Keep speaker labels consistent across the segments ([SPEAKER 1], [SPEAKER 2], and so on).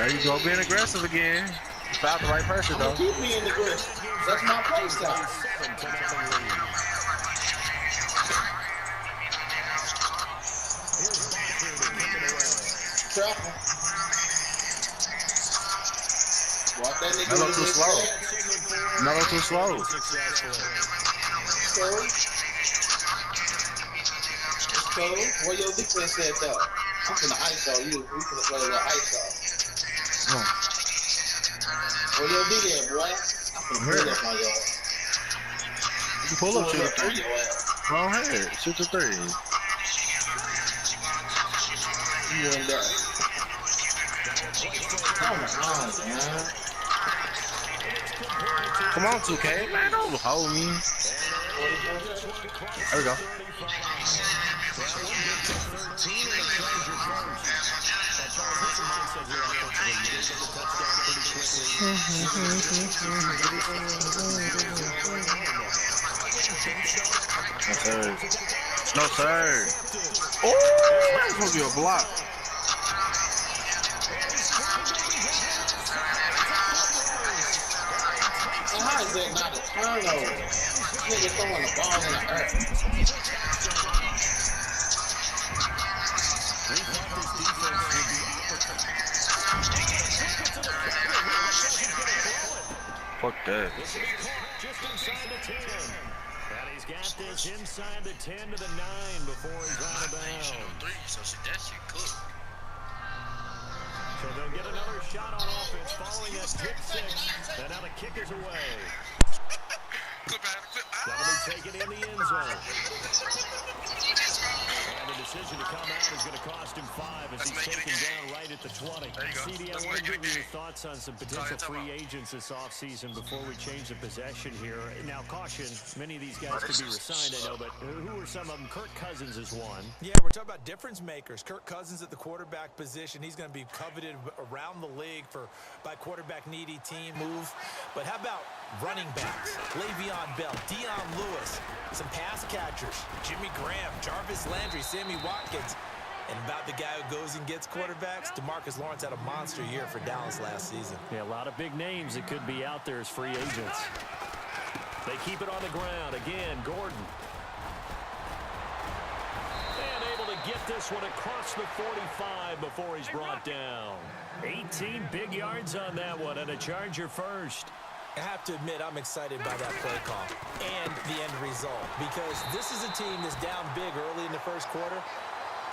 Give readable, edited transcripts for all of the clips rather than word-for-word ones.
[SPEAKER 1] There you go, being aggressive again. You found the right person, though.
[SPEAKER 2] Keep being aggressive. That's my play style. Trapper. Watch that nigga.
[SPEAKER 1] Melo too slow. Melo too slow.
[SPEAKER 2] Cold. Where your defense at, though? I'm finna ice on you. We finna play a little ice off. Where your D at, boy? I'm finna pull up on y'all.
[SPEAKER 1] You can pull up, shoot a three. Go ahead, shoot the three.
[SPEAKER 2] You win that. Come on, man.
[SPEAKER 1] Come on, 2K. Man, don't hold me. There we go. No, sir. Oh, that's supposed to be a block.
[SPEAKER 2] How is that not a turnover? Nigga throwing the ball in the earth.
[SPEAKER 1] Fuck that.
[SPEAKER 3] Just inside the 10. And he's got this inside the 10 to the 9 before he's out of bounds.
[SPEAKER 4] So that shit cooked.
[SPEAKER 3] So they'll get another shot on offense following that pick 6. And now the kick is away. That'll be taken in the end zone. And the decision to come out is going to cost him 5 as he's taken down right at the 20. CD, I want to give you your thoughts on some potential free agents this offseason before we change the possession here. Now, caution, many of these guys could be resigned, I know, but who are some of them? Kirk Cousins is one.
[SPEAKER 5] Yeah, we're talking about difference makers. Kirk Cousins at the quarterback position. He's going to be coveted around the league by quarterback-needy team move. But how about running backs? Le'Veon Bell, Dion Lewis, some pass catchers, Jimmy Graham, Jarvis Landry, Sammy Watkins. And about the guy who goes and gets quarterbacks, DeMarcus Lawrence had a monster year for Dallas last season.
[SPEAKER 3] Yeah, a lot of big names that could be out there as free agents. They keep it on the ground. Again, Gordon. And able to get this one across the 45 before he's brought down. 18 big yards on that one, and a Charger first.
[SPEAKER 5] I have to admit, I'm excited by that play call and the end result because this is a team that's down big early in the first quarter,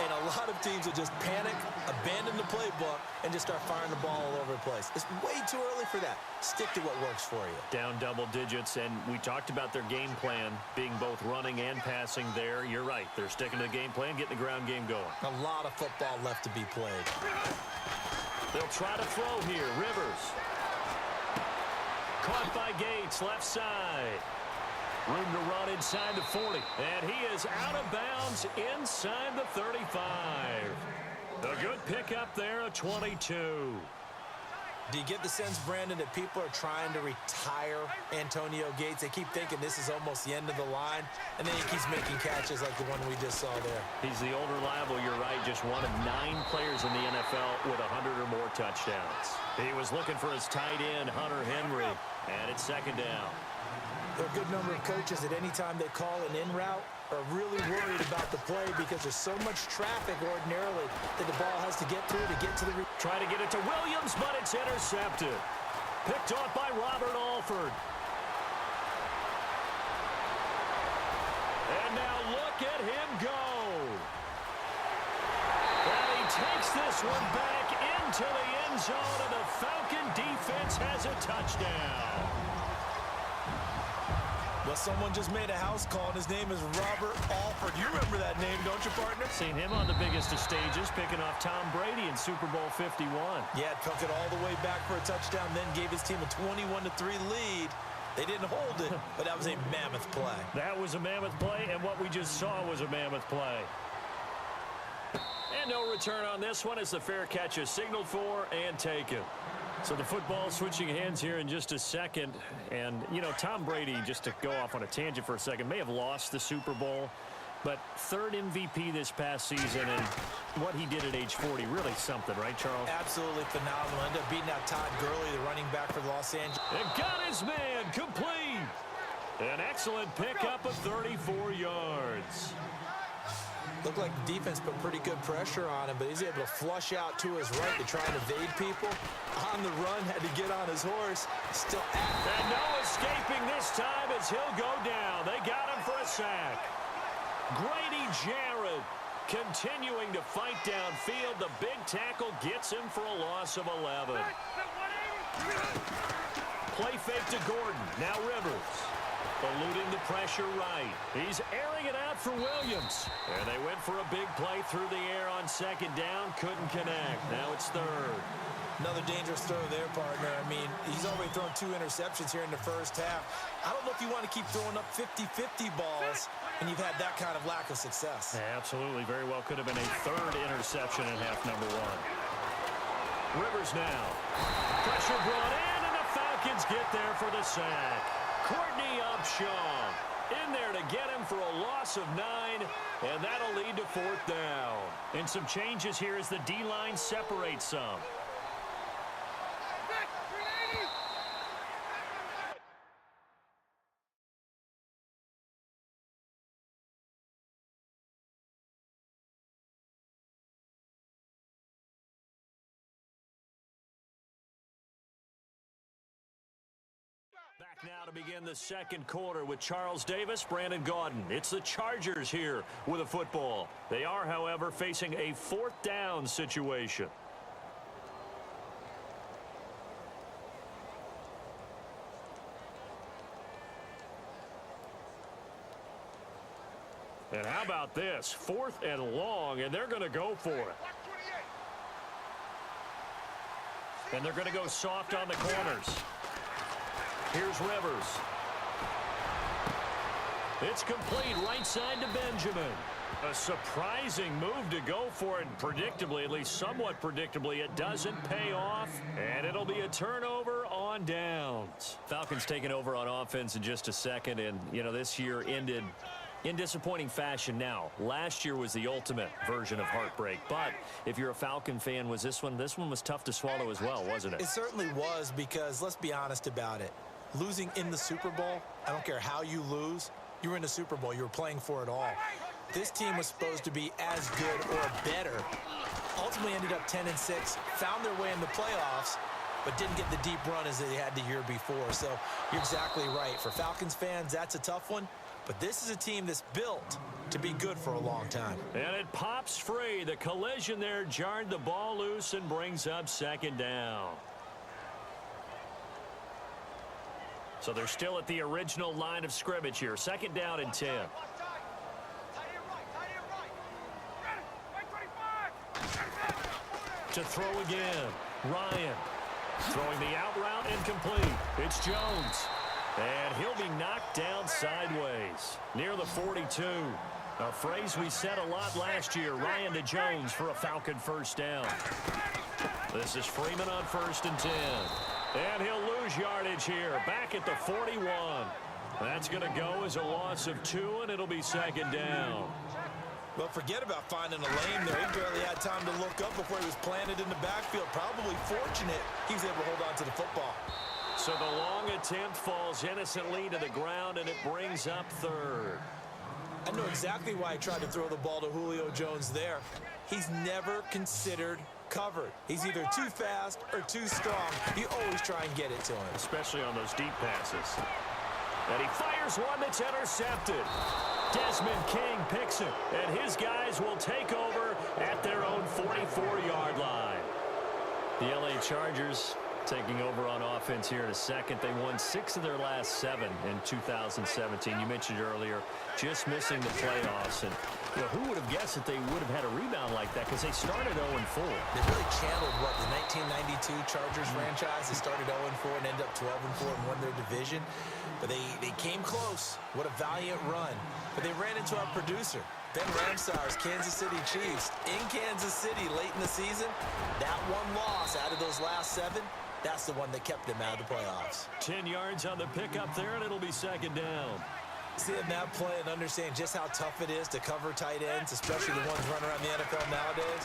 [SPEAKER 5] and a lot of teams will just panic, abandon the playbook, and just start firing the ball all over the place. It's way too early for that. Stick to what works for you.
[SPEAKER 3] Down double digits, and we talked about their game plan being both running and passing there. You're right. They're sticking to the game plan, getting the ground game going.
[SPEAKER 5] A lot of football left to be played.
[SPEAKER 3] They'll try to throw here. Rivers. Caught by Gates, left side. Room to run inside the 40. And he is out of bounds inside the 35. A good pickup there, a 22.
[SPEAKER 5] Do you get the sense, Brandon, that people are trying to retire Antonio Gates? They keep thinking this is almost the end of the line, and then he keeps making catches like the one we just saw there.
[SPEAKER 3] He's the old reliable, you're right, just one of 9 players in the NFL with 100 or more touchdowns. He was looking for his tight end, Hunter Henry, and it's second down.
[SPEAKER 5] There are a good number of coaches at any time they call an in route are really worried about the play because there's so much traffic ordinarily that the ball has to get through to get to the...
[SPEAKER 3] Try to get it to Williams, but it's intercepted. Picked off by Robert Alford. And now look at him go. And he takes this one back into the end zone, and the Falcon defense has a touchdown.
[SPEAKER 5] Well, someone just made a house call, and his name is Robert Alford. You remember that name, don't you, partner?
[SPEAKER 3] Seen him on the biggest of stages, picking off Tom Brady in Super Bowl 51.
[SPEAKER 5] Yeah, took it all the way back for a touchdown, then gave his team a 21-3 lead. They didn't hold it, but that was a mammoth play.
[SPEAKER 3] That was a mammoth play, and what we just saw was a mammoth play. And no return on this one as the fair catch is signaled for and taken. So the football switching hands here in just a second. And, you know, Tom Brady, just to go off on a tangent for a second, may have lost the Super Bowl. But third MVP this past season, and what he did at age 40, really something, right, Charles?
[SPEAKER 5] Absolutely phenomenal. Ended up beating out Todd Gurley, the running back for the Los Angeles.
[SPEAKER 3] And got his man complete. An excellent pickup of 34 yards.
[SPEAKER 5] Looked like the defense put pretty good pressure on him, but he's able to flush out to his right to try and evade people. On the run, had to get on his horse. Still at.
[SPEAKER 3] And no escaping this time as he'll go down. They got him for a sack. Grady Jarrett continuing to fight downfield. The big tackle gets him for a loss of 11. Play fake to Gordon. Now Rivers. Eluding the pressure right. He's airing it out for Williams. And they went for a big play through the air on second down. Couldn't connect. Now it's third.
[SPEAKER 5] Another dangerous throw there, partner. I mean, he's already thrown 2 interceptions here in the first half. I don't know if you want to keep throwing up 50-50 balls, and you've had that kind of lack of success.
[SPEAKER 3] Yeah, absolutely. Very well could have been a third interception in half number 1. Rivers now. Pressure brought in, and the Falcons get there for the sack. Courtney Upshaw in there to get him for a loss of 9, and that'll lead to 4th down. And some changes here as the D-line separates some. Back now to begin the second quarter with Charles Davis, Brandon Gaudin. It's the Chargers here with a football. They are, however, facing a 4th down situation. And how about this? 4th and long, and they're going to go for it. And they're going to go soft on the corners. Here's Rivers. It's complete right side to Benjamin. A surprising move to go for it. Predictably, at least somewhat predictably, it doesn't pay off. And it'll be a turnover on downs. Falcons taking over on offense in just a second. And, you know, this year ended in disappointing fashion. Now, last year was the ultimate version of heartbreak. But if you're a Falcon fan, was this one was tough to swallow as well, wasn't it?
[SPEAKER 5] It certainly was, because let's be honest about it. Losing in the Super Bowl, I don't care how you lose, you were in the Super Bowl. You were playing for it all. This team was supposed to be as good or better. Ultimately ended up 10-6, found their way in the playoffs, but didn't get the deep run as they had the year before. So you're exactly right. For Falcons fans, that's a tough one. But this is a team that's built to be good for a long time.
[SPEAKER 3] And it pops free. The collision there jarred the ball loose and brings up 2nd down. So they're still at the original line of scrimmage here. 2nd down and 10. To throw again. Ryan throwing the out route incomplete. It's Jones. And he'll be knocked down sideways near the 42. A phrase we said a lot last year. Ryan to Jones for a Falcon 1st down. This is Freeman on 1st and 10. And he'll lose yardage here, back at the 41. That's going to go as a loss of 2, and it'll be 2nd down.
[SPEAKER 5] Well, forget about finding a lane there. He barely had time to look up before he was planted in the backfield. Probably fortunate he was able to hold on to the football.
[SPEAKER 3] So the long attempt falls innocently to the ground, and it brings up 3rd.
[SPEAKER 5] I know exactly why he tried to throw the ball to Julio Jones there. He's never considered covered. He's either too fast or too strong. You always try and get it to him.
[SPEAKER 3] Especially on those deep passes. And he fires one that's intercepted. Desmond King picks it, and his guys will take over at their own 44-yard line. The LA Chargers taking over on offense here in a second. They won 6 of their last 7 in 2017. You mentioned earlier, just missing the playoffs. And you know, who would have guessed that they would have had a rebound like that, because they started 0-4.
[SPEAKER 5] They really channeled, what, the 1992 Chargers franchise. They started 0-4 and ended up 12-4 and won their division. But they came close. What a valiant run. But they ran into our producer, Ben Ramsar's Kansas City Chiefs, in Kansas City late in the season. That one loss out of those last 7, that's the one that kept them out of the playoffs.
[SPEAKER 3] 10 yards on the pickup there, and it'll be 2nd down.
[SPEAKER 5] Seeing that play and understanding just how tough it is to cover tight ends, especially the ones running around the NFL nowadays,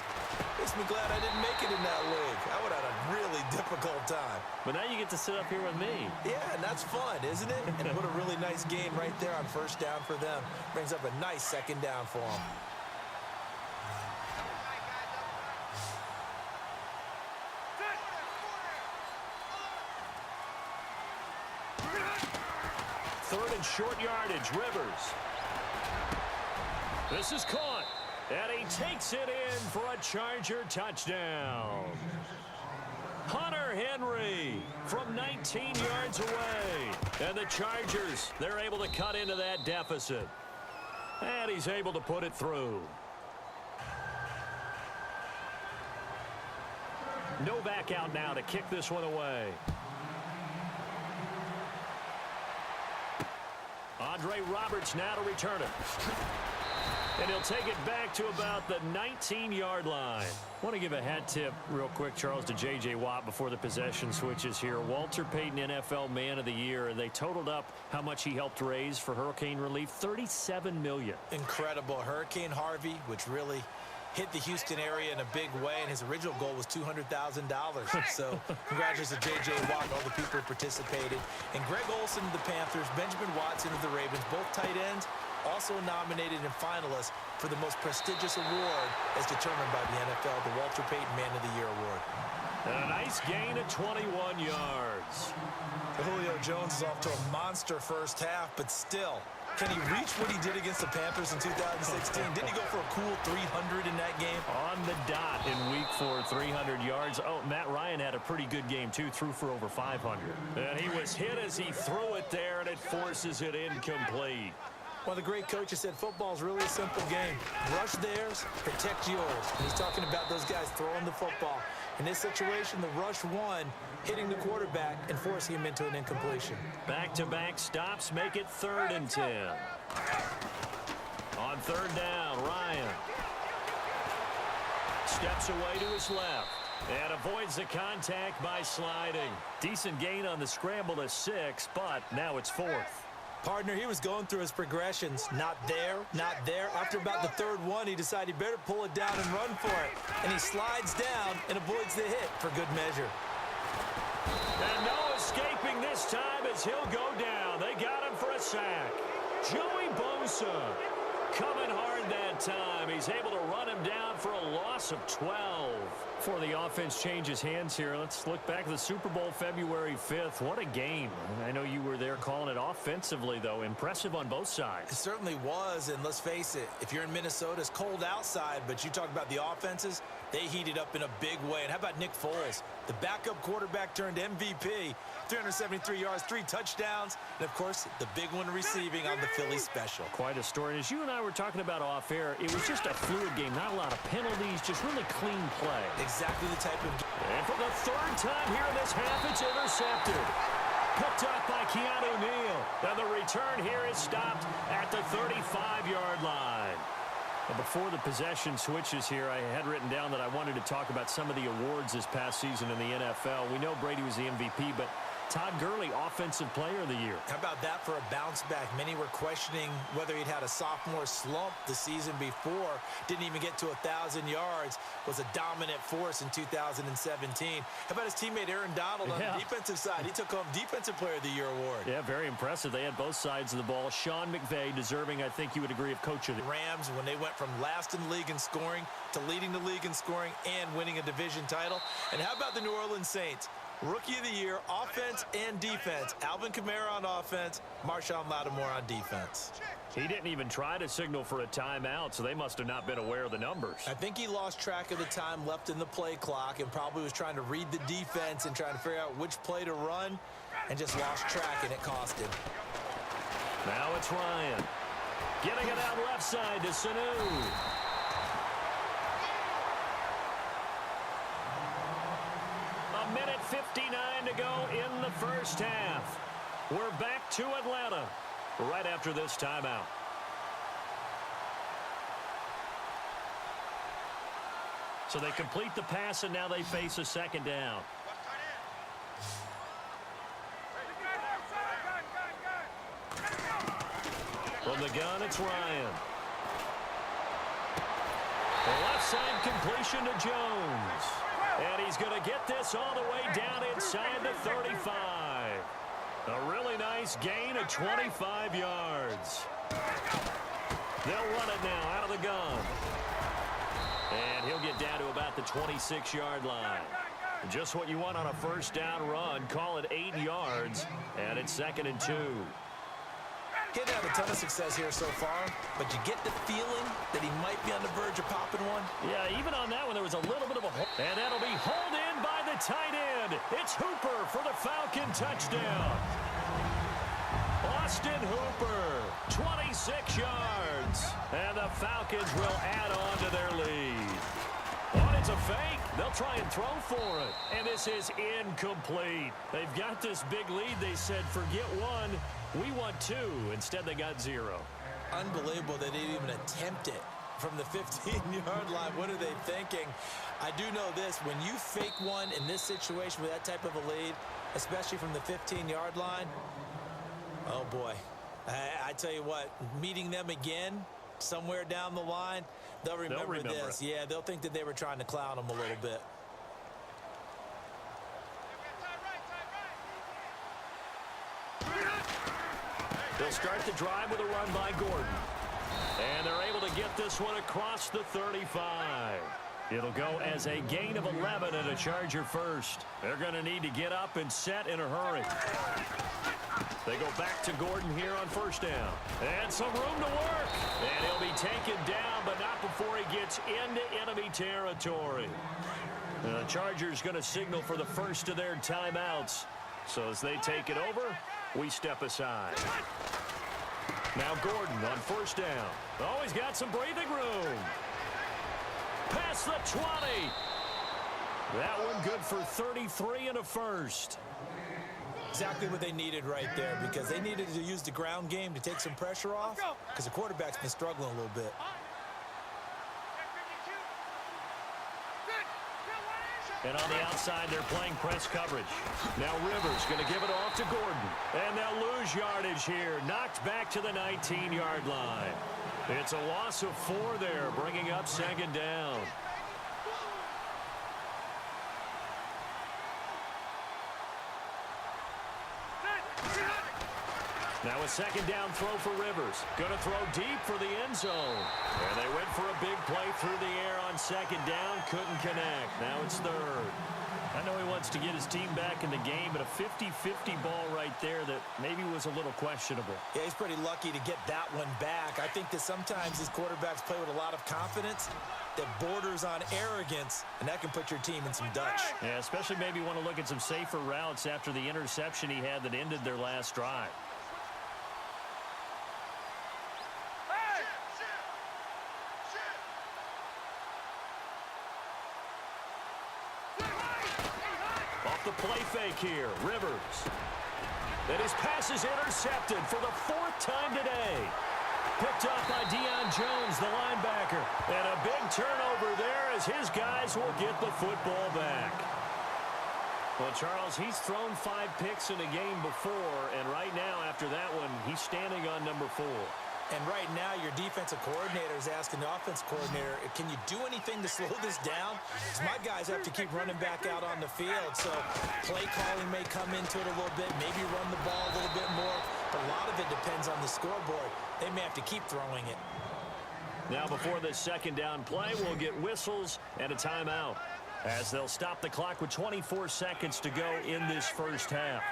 [SPEAKER 5] makes me glad I didn't make it in that league. I would have had a really difficult time.
[SPEAKER 3] But now you get to sit up here with me.
[SPEAKER 5] Yeah, and that's fun, isn't it? And what a really nice game right there on first down for them. Brings up a nice second down for them.
[SPEAKER 3] Third and short yardage, Rivers. This is caught, and he takes it in for a Charger touchdown. Hunter Henry from 19 yards away. And the Chargers, they're able to cut into that deficit. And he's able to put it through. Novak out now to kick this one away. Andre Roberts now to return it. And he'll take it back to about the 19-yard line. I want to give a hat tip real quick, Charles, to J.J. Watt before the possession switches here. Walter Payton, NFL Man of the Year. They totaled up how much he helped raise for hurricane relief, $37 million.
[SPEAKER 5] Incredible. Hurricane Harvey, which really hit the Houston area in a big way, and his original goal was $200,000. So congratulations to J.J. Watt and all the people who participated. And Greg Olsen of the Panthers, Benjamin Watson of the Ravens, both tight ends, also nominated and finalists for the most prestigious award as determined by the NFL, the Walter Payton Man of the Year Award.
[SPEAKER 3] And a nice gain of 21 yards.
[SPEAKER 5] Julio Jones is off to a monster first half, but still, can he reach what he did against the Panthers in 2016? Didn't he go for a cool 300 in that game?
[SPEAKER 3] On the dot in week 4, 300 yards. Oh, Matt Ryan had a pretty good game, too. Threw for over 500. And he was hit as he threw it there, and it forces it incomplete.
[SPEAKER 5] One of the great coaches said football's really a simple game. Rush theirs, protect yours. And he's talking about those guys throwing the football. In this situation, the rush won, hitting the quarterback and forcing him into an incompletion.
[SPEAKER 3] Back-to-back stops make it 3rd and 10. On 3rd down, Ryan steps away to his left and avoids the contact by sliding. Decent gain on the scramble to 6, but now it's 4th.
[SPEAKER 5] Partner, he was going through his progressions. Not there, not there. After about the 3rd one, he decided he better pull it down and run for it. And he slides down and avoids the hit for good measure.
[SPEAKER 3] And no escaping this time as he'll go down. They got him for a sack. Joey Bosa coming hard that time. He's able to run him down for a loss of 12. Before the offense changes hands here, let's look back at the Super Bowl February 5th. What a game. I know you were there calling it offensively, though. Impressive on both sides.
[SPEAKER 5] It certainly was, and let's face it, if you're in Minnesota, it's cold outside, but you talk about the offenses, they heated up in a big way. And how about Nick Foles? The backup quarterback turned MVP, 373 yards, 3 touchdowns, and, of course, the big one receiving on the Philly special.
[SPEAKER 3] Quite a story. And as you and I were talking about off air, it was just a fluid game. Not a lot of penalties, just really clean play.
[SPEAKER 5] Exactly the type of game.
[SPEAKER 3] And for the 3rd time here in this half, it's intercepted. Picked up by Keanu Neal. And the return here is stopped at the 35-yard line. But before the possession switches here, I had written down that I wanted to talk about some of the awards this past season in the NFL. We know Brady was the MVP, but Todd Gurley, Offensive Player of the Year.
[SPEAKER 5] How about that for a bounce back? Many were questioning whether he'd had a sophomore slump the season before. Didn't even get to 1,000 yards. Was a dominant force in 2017. How about his teammate Aaron Donald on the defensive side? He took home Defensive Player of the Year award.
[SPEAKER 3] Yeah, very impressive. They had both sides of the ball. Sean McVay deserving, I think you would agree, of Coach of the
[SPEAKER 5] Rams, when they went from last in the league in scoring to leading the league in scoring and winning a division title. And how about the New Orleans Saints? Rookie of the Year, offense and defense. Alvin Kamara on offense, Marshawn Lattimore on defense.
[SPEAKER 3] He didn't even try to signal for a timeout, so they must have not been aware of the numbers.
[SPEAKER 5] I think he lost track of the time left in the play clock and probably was trying to read the defense and trying to figure out which play to run and just lost track, and it cost him.
[SPEAKER 3] Now it's Ryan. Getting it out left side to Sanu. A minute 59 to go in the first half. We're back to Atlanta right after this timeout. So they complete the pass, and now they face a 2nd down. From the gun, it's Ryan. The left side completion to Jones. And he's going to get this all the way down inside the 35. A really nice gain of 25 yards. They'll run it now out of the gun. And he'll get down to about the 26-yard line. Just what you want on a first down run. Call it 8 yards. And it's 2nd and 2.
[SPEAKER 5] Didn't have a ton of success here so far, but you get the feeling that he might be on the verge of popping one.
[SPEAKER 3] Yeah, even on that one, there was a little bit of a hole. And that'll be hauled in by the tight end. It's Hooper for the Falcon touchdown. Austin Hooper, 26 yards. And the Falcons will add on to their lead. Oh, it's a fake. They'll try and throw for it. And this is incomplete. They've got this big lead. They said, forget one. We want 2. Instead, they got 0.
[SPEAKER 5] Unbelievable they didn't even attempt it from the 15-yard line. What are they thinking? I do know this. When you fake one in this situation with that type of a lead, especially from the 15-yard line, oh, boy. I tell you what, meeting them again somewhere down the line, they'll remember this. Yeah, they'll think that they were trying to clown them a little bit.
[SPEAKER 3] They'll start the drive with a run by Gordon. And they're able to get this one across the 35. It'll go as a gain of 11 and a Charger first. They're going to need to get up and set in a hurry. They go back to Gordon here on first down. And some room to work. And he'll be taken down, but not before he gets into enemy territory. The Chargers going to signal for the first of their timeouts. So as they take it over, we step aside. Now Gordon on first down. Oh, he's got some breathing room. Past the 20. That one good for 33 and a first.
[SPEAKER 5] Exactly what they needed right there, because they needed to use the ground game to take some pressure off, because the quarterback's been struggling a little bit.
[SPEAKER 3] And on the outside, they're playing press coverage. Now Rivers going to give it off to Gordon. And they'll lose yardage here. Knocked back to the 19-yard line. It's a loss of 4 there, bringing up 2nd down. Now a 2nd down throw for Rivers. Going to throw deep for the end zone. And they went for a big play through the air on 2nd down. Couldn't connect. Now it's 3rd. I know he wants to get his team back in the game, but a 50-50 ball right there that maybe was a little questionable.
[SPEAKER 5] Yeah, he's pretty lucky to get that one back. I think that sometimes these quarterbacks play with a lot of confidence that borders on arrogance, and that can put your team in some Dutch.
[SPEAKER 3] Yeah, especially maybe want to look at some safer routes after the interception he had that ended their last drive. The play fake here, Rivers. And his pass is intercepted for the 4th time today. Picked up by Deion Jones, the linebacker. And a big turnover there as his guys will get the football back. Well, Charles, he's thrown 5 picks in a game before, and right now, after that one, he's standing on number 4.
[SPEAKER 5] And right now, your defensive coordinator is asking the offense coordinator, can you do anything to slow this down? Because my guys have to keep running back out on the field. So play calling may come into it a little bit, maybe run the ball a little bit more. But a lot of it depends on the scoreboard. They may have to keep throwing it.
[SPEAKER 3] Now before this 2nd down play, we'll get whistles and a timeout, as they'll stop the clock with 24 seconds to go in this first half.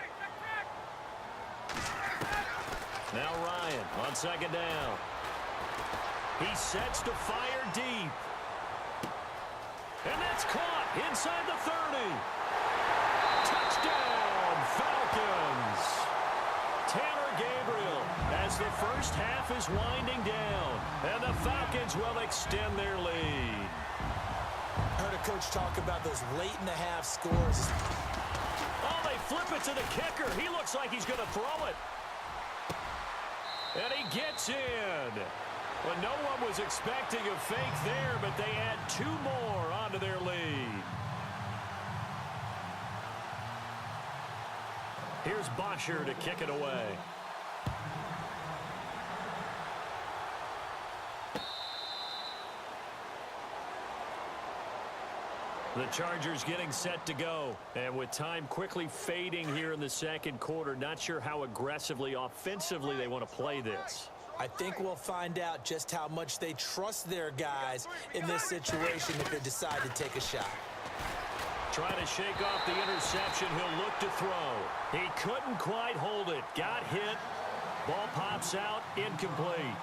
[SPEAKER 3] Now Ryan on 2nd down. He sets to fire deep. And that's caught inside the 30. Touchdown, Falcons. Tanner Gabriel as the first half is winding down. And the Falcons will extend their lead.
[SPEAKER 5] I heard a coach talk about those late-in-the-half scores.
[SPEAKER 3] Oh, they flip it to the kicker. He looks like he's going to throw it. And he gets in. Well, no one was expecting a fake there, but they add 2 more onto their lead. Here's Bosher to kick it away. The Chargers getting set to go. And with time quickly fading here in the second quarter, not sure how aggressively, offensively they want to play this.
[SPEAKER 5] I think we'll find out just how much they trust their guys in this situation if they decide to take a shot.
[SPEAKER 3] Trying to shake off the interception. He'll look to throw. He couldn't quite hold it. Got hit. Ball pops out. Incomplete.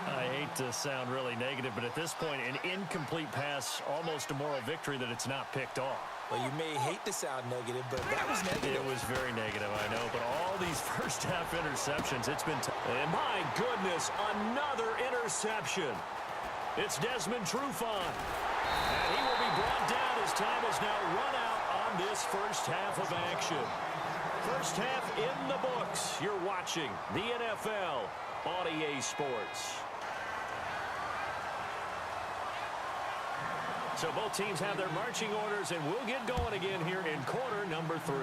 [SPEAKER 3] I hate to sound really negative, but at this point, an incomplete pass, almost a moral victory that it's not picked off.
[SPEAKER 5] Well, you may hate to sound negative, but that was negative.
[SPEAKER 3] It was very negative, I know, but all these first-half interceptions, it's been and my goodness, another interception. It's Desmond Trufant. And he will be brought down as time has now run out on this first half of action. First half in the books. You're watching the NFL on EA Sports. So both teams have their marching orders, and we'll get going again here in quarter number 3.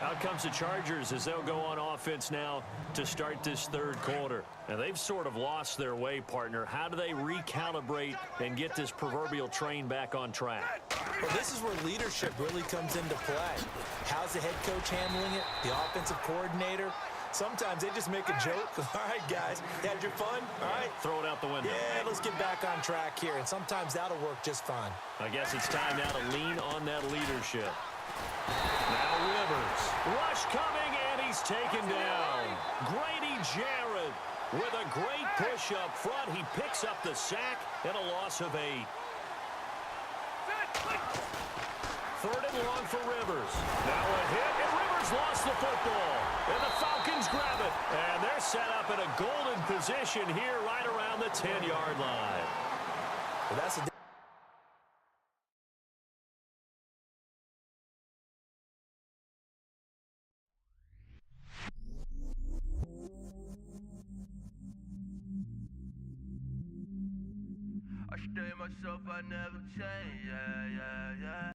[SPEAKER 3] Out comes the Chargers as they'll go on offense now to start this third quarter. Now, they've sort of lost their way, partner. How do they recalibrate and get this proverbial train back on track?
[SPEAKER 5] Well, this is where leadership really comes into play. How's the head coach handling it? The offensive coordinator? Sometimes they just make a joke. All right, guys, had your fun? All right.
[SPEAKER 3] Throw it out the window.
[SPEAKER 5] Yeah, let's get back on track here, and sometimes that'll work just fine.
[SPEAKER 3] I guess it's time now to lean on that leadership. Now Rivers. Rush coming, and he's taken down. Grady Jarrett with a great push up front. He picks up the sack and a loss of 8. Third and long for Rivers. Now a hit, and Rivers lost the football. And the Falcons grab it. And they're set up in a golden position here right around the 10-yard line.
[SPEAKER 5] Well, that's a
[SPEAKER 6] I stay myself, I never change, yeah, yeah, yeah.